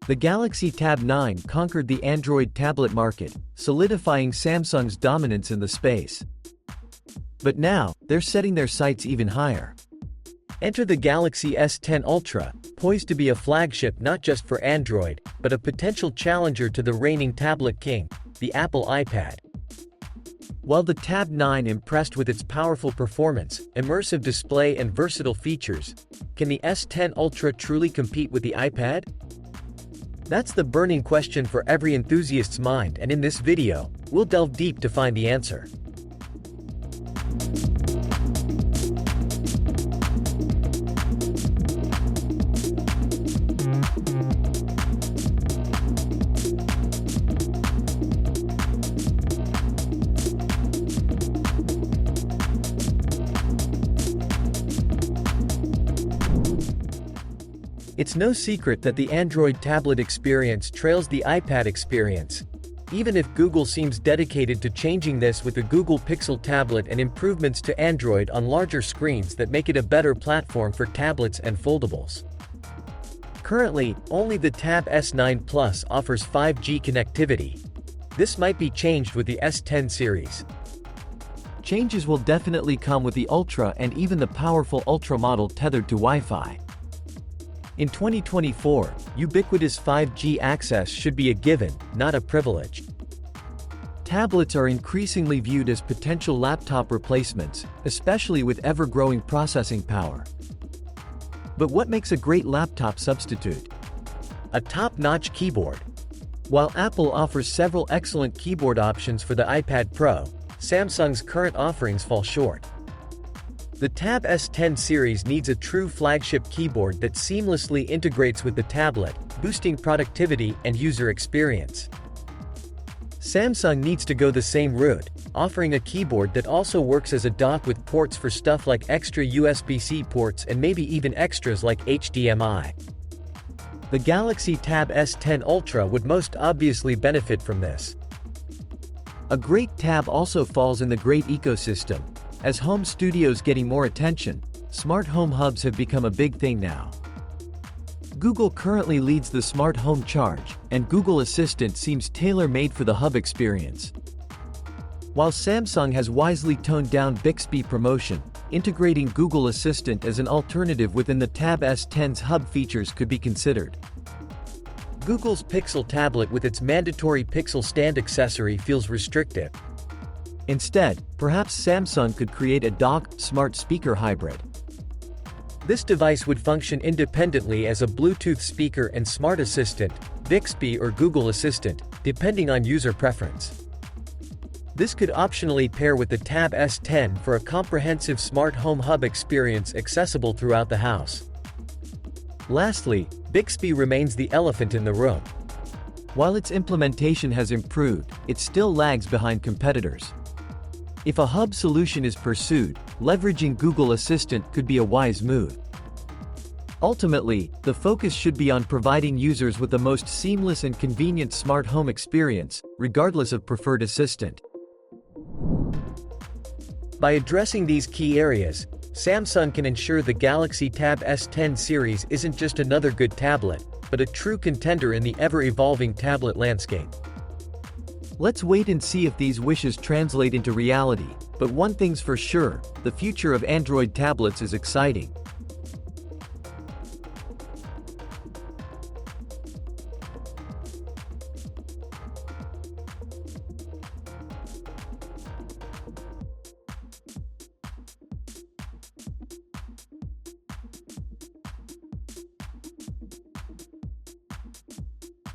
The Galaxy Tab 9 conquered the Android tablet market, solidifying Samsung's dominance in the space. But now, they're setting their sights even higher. Enter the Galaxy S10 Ultra, poised to be a flagship not just for Android, but a potential challenger to the reigning tablet king, the Apple iPad. While the Tab 9 impressed with its powerful performance, immersive display and versatile features, can the S10 Ultra truly compete with the iPad? That's the burning question for every enthusiast's mind, and in this video, we'll delve deep to find the answer. It's no secret that the Android tablet experience trails the iPad experience, even if Google seems dedicated to changing this with the Google Pixel tablet and improvements to Android on larger screens that make it a better platform for tablets and foldables. Currently, only the Tab S9 Plus offers 5G connectivity. This might be changed with the S10 series. Changes will definitely come with the Ultra and even the powerful Ultra model tethered to Wi-Fi. In 2024, ubiquitous 5G access should be a given, not a privilege. Tablets are increasingly viewed as potential laptop replacements, especially with ever-growing processing power. But what makes a great laptop substitute? A top-notch keyboard. While Apple offers several excellent keyboard options for the iPad Pro, Samsung's current offerings fall short. The Tab S10 series needs a true flagship keyboard that seamlessly integrates with the tablet, boosting productivity and user experience. Samsung needs to go the same route, offering a keyboard that also works as a dock with ports for stuff like extra USB-C ports and maybe even extras like HDMI. The Galaxy Tab S10 Ultra would most obviously benefit from this. A great tab also falls in the great ecosystem. As home studios getting more attention, smart home hubs have become a big thing now. Google currently leads the smart home charge, and Google Assistant seems tailor-made for the hub experience. While Samsung has wisely toned down Bixby promotion, integrating Google Assistant as an alternative within the Tab S10's hub features could be considered. Google's Pixel tablet with its mandatory Pixel Stand accessory feels restrictive. Instead, perhaps Samsung could create a dock, smart speaker hybrid. This device would function independently as a Bluetooth speaker and smart assistant, Bixby or Google Assistant, depending on user preference. This could optionally pair with the Tab S10 for a comprehensive smart home hub experience accessible throughout the house. Lastly, Bixby remains the elephant in the room. While its implementation has improved, it still lags behind competitors. If a hub solution is pursued, leveraging Google Assistant could be a wise move. Ultimately, the focus should be on providing users with the most seamless and convenient smart home experience, regardless of preferred assistant. By addressing these key areas, Samsung can ensure the Galaxy Tab S10 series isn't just another good tablet, but a true contender in the ever-evolving tablet landscape. Let's wait and see if these wishes translate into reality, but one thing's for sure, the future of Android tablets is exciting.